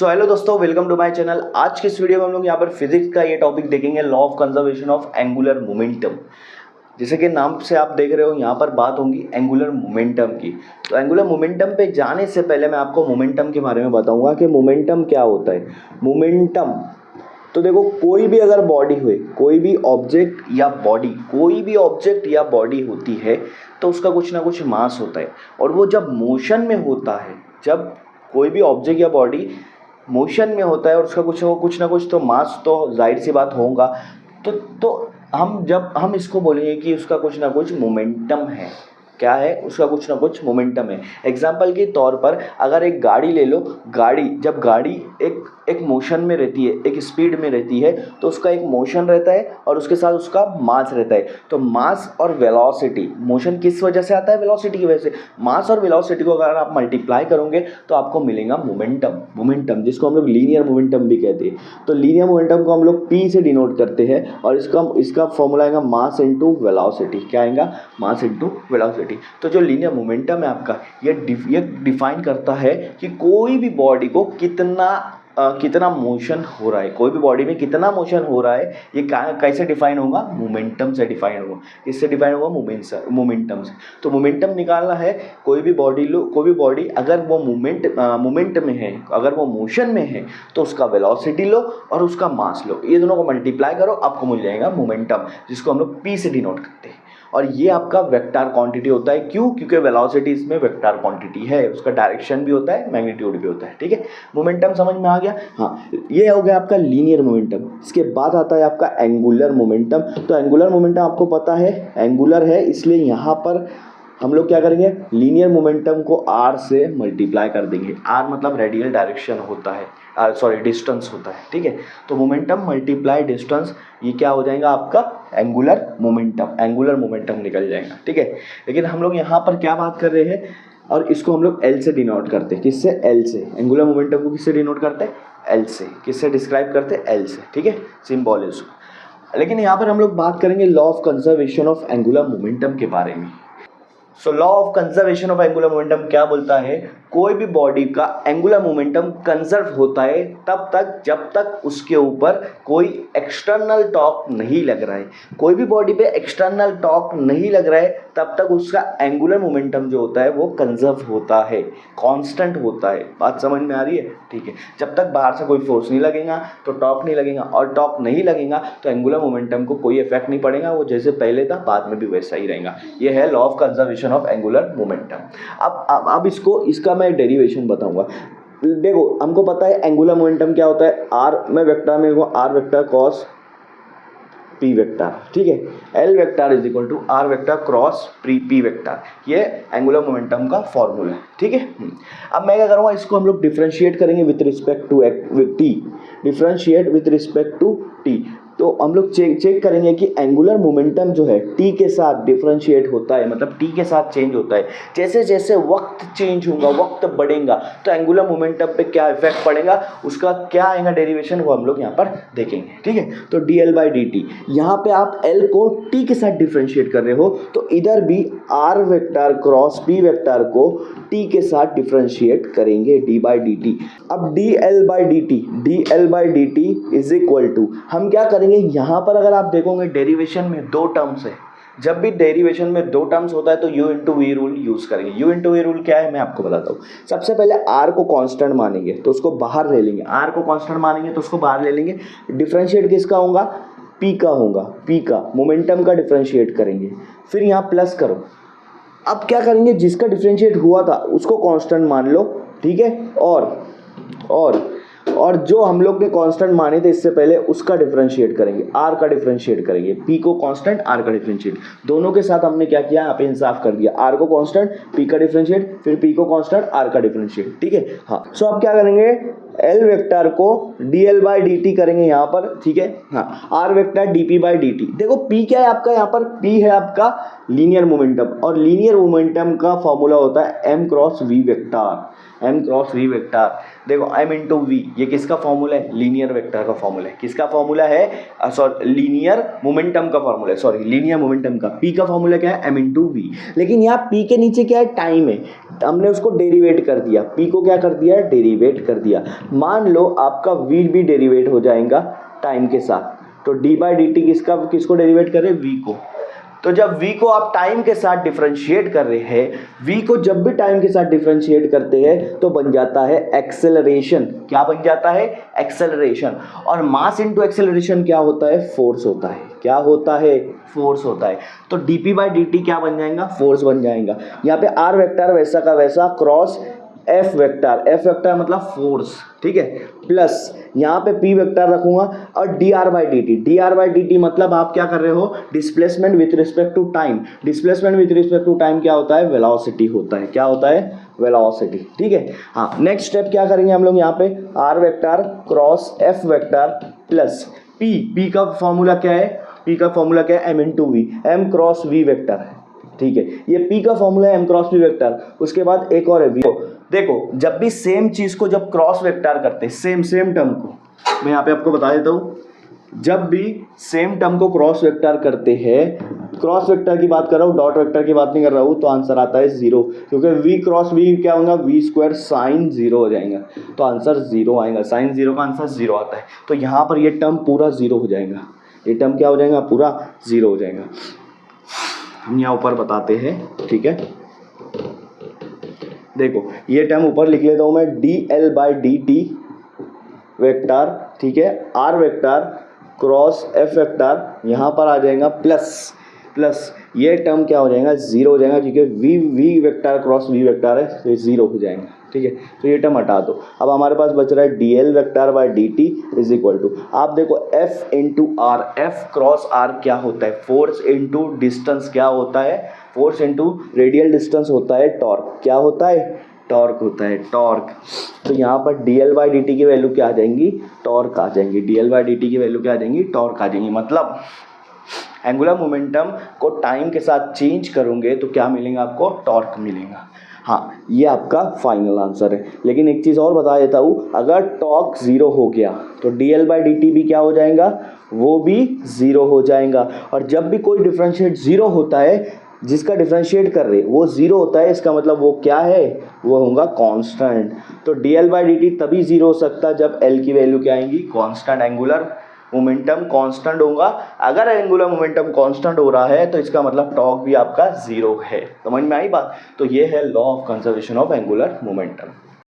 So hello दोस्तों, welcome to my channel. आज के इस वीडियो में हम लोग यहाँ पर फिजिक्स का ये टॉपिक देखेंगे, law of conservation of angular momentum. जैसे कि नाम से आप देख रहे हो, यहाँ पर बात होगी एंगुलर मोमेंटम की। तो एंगुलर मोमेंटम पे जाने से पहले मैं आपको मोमेंटम के बारे में बताऊंगा कि मोमेंटम क्या होता है। मोमेंटम तो देखो, कोई भी अगर बॉडी हुई, कोई भी ऑब्जेक्ट या बॉडी, कोई भी ऑब्जेक्ट या बॉडी होती है तो उसका कुछ ना कुछ मास होता है। और वो जब मोशन में होता है, जब कोई भी ऑब्जेक्ट या बॉडी मोशन में होता है और उसका कुछ ना कुछ तो मास तो जाहिर सी बात होगा। तो हम इसको बोलेंगे कि उसका कुछ ना कुछ मोमेंटम है। क्या है? उसका कुछ ना कुछ मोमेंटम है। एग्जाम्पल के तौर पर अगर एक गाड़ी ले लो, जब गाड़ी एक मोशन में रहती है, एक स्पीड में रहती है, तो उसका एक मोशन रहता है और उसके साथ उसका मास रहता है। तो मास और वेलोसिटी, मोशन किस वजह से आता है? वेलोसिटी की वजह से। मास और वेलोसिटी को अगर आप मल्टीप्लाई करोगे तो आपको मिलेगा मोमेंटम, जिसको हम लोग लीनियर मोमेंटम भी कहते हैं। तो लीनियर मोमेंटम को हम लोग P से डिनोट करते हैं और इसका फॉर्मूला आएगा मास इंटू वेलोसिटी। क्या आएगा? Mass into velocity. तो जो लीनियर मोमेंटम है आपका, ये डिफाइन करता है कि कोई भी बॉडी को कितना मोशन हो रहा है, कोई भी बॉडी में कितना मोशन हो रहा है। ये कैसे डिफाइन होगा? मोमेंटम से डिफाइन होगा। किससे डिफाइन होगा? मोमेंटम से। तो मोमेंटम निकालना है। कोई भी बॉडी अगर वो मोमेंट में है, अगर वो मोशन में है, तो उसका वेलोसिटी लो और उसका मास लो, ये दोनों को मल्टीप्लाई करो, आपको मिल जाएगा मोमेंटम, जिसको हम लोग P से डिनोट करते हैं। और ये आपका वेक्टर क्वांटिटी होता है। क्यों? क्योंकि वेलोसिटी इसमें वेक्टर क्वांटिटी है, उसका डायरेक्शन भी होता है, मैग्नीट्यूड भी होता है। ठीक है, मोमेंटम समझ में आ गया। हाँ, ये हो गया आपका लीनियर मोमेंटम। इसके बाद आता है आपका एंगुलर मोमेंटम। तो एंगुलर मोमेंटम आपको पता है, एंगुलर है, इसलिए यहाँ पर हम लोग क्या करेंगे? लीनियर मोमेंटम को R से मल्टीप्लाई कर देंगे। R मतलब रेडियल डायरेक्शन होता है, डिस्टेंस होता है। ठीक है, तो मोमेंटम मल्टीप्लाई डिस्टेंस, ये क्या हो जाएगा आपका? एंगुलर मोमेंटम निकल जाएगा। ठीक है, लेकिन हम लोग यहाँ पर क्या बात कर रहे हैं, और इसको हम लोग L से डिनोट करते हैं। किससे? L से। एंगुलर मोमेंटम को किससे डिनोट करते हैं? L से। किससे डिस्क्राइब करते हैं? L से। ठीक है, सिंबॉलिज्म। लेकिन यहाँ पर हम लोग बात करेंगे law of conservation of angular momentum के बारे में। So law of conservation of angular momentum क्या बोलता है? कोई भी बॉडी का एंगुलर मोमेंटम कंजर्व होता है तब तक जब तक उसके ऊपर कोई एक्सटर्नल टॉर्क नहीं लग रहा है। कोई भी बॉडी पे एक्सटर्नल टॉर्क नहीं लग रहा है तब तक उसका एंगुलर मोमेंटम जो होता है वो कंजर्व होता है, कांस्टेंट होता है। बात समझ में आ रही है? ठीक है, जब तक बाहर से कोई फोर्स नहीं लगेगा तो टॉर्क नहीं लगेगा, और टॉर्क नहीं लगेगा तो एंगुलर मोमेंटम को कोई इफेक्ट नहीं पड़ेगा, वो जैसे पहले था बाद में भी वैसा ही रहेगा। ये है law of conservation of angular momentum. अब इसका मैं डेरिवेशन बताऊंगा। देखो, हमको पता है एंगुलर मोमेंटम क्या होता है। आर में वेक्टर में R vector cross P vector. ठीक है, L vector is equal to R vector cross P vector, ये एंगुलर मोमेंटम का फॉर्मूला है। ठीक है, अब मैं क्या करूँगा, इसको हम लोग डिफरेंशिएट करेंगे with respect to T. Differentiate with respect to T, तो हम लोग चेक करेंगे कि एंगुलर मोमेंटम जो है टी के साथ डिफरेंशिएट होता है, मतलब टी के साथ चेंज होता है। जैसे जैसे वक्त चेंज होगा, वक्त बढ़ेगा, तो एंगुलर मोमेंटम पे क्या इफेक्ट पड़ेगा, उसका क्या आएगा डेरिवेशन, वो हम लोग यहाँ पर देखेंगे। ठीक है, तो dl/dt, यहाँ पे आप l को t के साथ डिफरेंशिएट कर रहे हो, तो इधर भी r vector cross p vector को t के साथ डिफरेंशिएट करेंगे, d/dt। अब dl/dt इज इक्वल टू, हम क्या करेंगे, यहाँ पर अगर आप देखोगे डेरिवेशन में दो टर्म्स है। जब भी डेरिवेशन में दो टर्म्स होता है तो u into V rule use करेंगे। u इंटू वी रूल क्या है, मैं आपको बताता हूँ। सबसे पहले r को कांस्टेंट मानेंगे तो उसको बाहर ले लेंगे, r को कांस्टेंट मानेंगे तो उसको बाहर ले लेंगे। डिफरेंशिएट किसका होगा? p का होगा, p का मोमेंटम का डिफरेंशिएट करेंगे, फिर यहाँ प्लस करो। अब क्या करेंगे, जिसका डिफरेंशिएट हुआ था उसको कांस्टेंट मान लो। ठीक है, और जो हम लोग ने कांस्टेंट माने थे इससे पहले उसका डिफरेंशिएट करेंगे, r का डिफरेंशिएट करेंगे। p को कांस्टेंट, r का डिफरेंशिएट, दोनों के साथ हमने क्या किया, यहाँ पे इंसाफ कर दिया। r को कांस्टेंट, p का डिफरेंशिएट, फिर p को कांस्टेंट, r का डिफरेंशिएट। ठीक है, हाँ। सो अब क्या करेंगे, l वेक्टर को dl/dt करेंगे यहाँ पर। ठीक है, हाँ। r vector dp/dt। देखो p क्या है आपका, यहाँ पर p है आपका लीनियर मोमेंटम, और लीनियर मोमेंटम का फॉर्मूला होता है m cross v vector. M cross V vector. देखो एम इंटू वी ये किसका फॉर्मूला है, लीनियर वेक्टर का फॉर्मूला है। किसका फॉर्मूला है, सॉरी लीनियर मोमेंटम का फॉर्मूला है, सॉरी लीनियर मोमेंटम का। पी का फॉर्मूला क्या है, एम इंटू वी। लेकिन यहाँ पी के नीचे क्या है, टाइम है, हमने उसको डेरिवेट कर दिया, पी को क्या कर दिया, डेरिवेट कर दिया। मान लो आपका वी भी डेरिवेट हो जाएगा टाइम के साथ, तो डी बाई डी टी किसको डेरिवेट करें, वी को। तो जब v को आप टाइम के साथ डिफरेंशिएट कर रहे हैं, v को जब भी टाइम के साथ डिफरेंशिएट करते हैं तो बन जाता है एक्सेलरेशन। क्या बन जाता है, एक्सेलरेशन। और मास इनटू एक्सेलरेशन क्या होता है, फोर्स होता है। क्या होता है, फोर्स होता है। तो dp बाई डी टी क्या बन जाएगा, फोर्स बन जाएगा। यहाँ पे r वेक्टर वैसा का वैसा क्रॉस एफ वेक्टर मतलब फोर्स, ठीक है, प्लस यहाँ पे पी वेक्टर रखूंगा और D R by D T मतलब आप क्या कर रहे हो, displacement with respect to time. Displacement with respect to time क्या होता है, वेलोसिटी होता है। क्या होता है, वेलोसिटी, ठीक है। हाँ, नेक्स्ट स्टेप क्या करेंगे हम लोग, यहाँ पे R vector cross F vector plus P का फॉर्मूला क्या है, पी का फॉर्मूला क्या है, M into V, M cross V vector है, ठीक है। ये पी का फॉर्मूला है, एम क्रॉस वी वेक्टर। उसके बाद एक और है वी। देखो जब भी सेम चीज को जब क्रॉस वेक्टर करते हैं, सेम टर्म को, मैं यहाँ पे आपको बता देता हूँ, जब भी सेम टर्म को क्रॉस वेक्टर करते हैं, क्रॉस वेक्टर की बात कर रहा हूँ, डॉट वेक्टर की बात नहीं कर रहा हूँ, तो आंसर आता है 0, क्योंकि वी क्रॉस वी क्या होगा, वी स्क्वायर साइन 0 हो जाएगा, तो आंसर 0 आएगा। साइन 0 का आंसर 0 आता है। तो यहाँ पर ये टर्म पूरा 0 हो जाएगा, ये टर्म क्या हो जाएगा, पूरा 0 हो जाएगा। हम यहाँ ऊपर बताते हैं, ठीक है। देखो ये टर्म ऊपर लिख लेता हूँ मैं, D L by D T vector, ठीक है, R vector cross F vector, यहाँ पर आ जाएगा प्लस ये टर्म क्या हो जाएगा, 0 हो जाएगा, क्योंकि V vector cross V vector है, तो 0 हो जाएगा, ठीक है। तो ये टर्म हटा दो। अब हमारे पास बच रहा है D L vector by D T is equal to, आप देखो F into R, F cross R क्या होता है, फोर्स इंटू डिस्टेंस क्या होता है, फोर्स इंटू रेडियल डिस्टेंस होता है टॉर्क। क्या होता है, टॉर्क होता है, टॉर्क। तो यहाँ पर D L by D T की वैल्यू क्या आ जाएंगी, टॉर्क आ जाएंगी। D L by D T की वैल्यू क्या आ जाएंगी, टॉर्क आ जाएंगी। मतलब एंगुलर मोमेंटम को टाइम के साथ चेंज करोगे तो क्या मिलेगा आपको, टॉर्क मिलेगा। हाँ, ये आपका फाइनल आंसर है। लेकिन एक चीज़ और बता देता हूँ, अगर टॉर्क 0 हो गया तो D L by D T भी क्या हो जाएगा, वो भी 0 हो जाएगा। और जब भी कोई डिफरेंशिएट 0 होता है, जिसका डिफरेंशिएट कर रहे वो 0 होता है, इसका मतलब वो क्या है, वो होगा कांस्टेंट। तो D L by D T तभी 0 हो सकता है जब एल की वैल्यू क्या आएंगी, कांस्टेंट। एंगुलर मोमेंटम कांस्टेंट होगा। अगर एंगुलर मोमेंटम कांस्टेंट हो रहा है तो इसका मतलब टॉर्क भी आपका 0 है। समझ में आई बात। तो ये है law of conservation of angular momentum.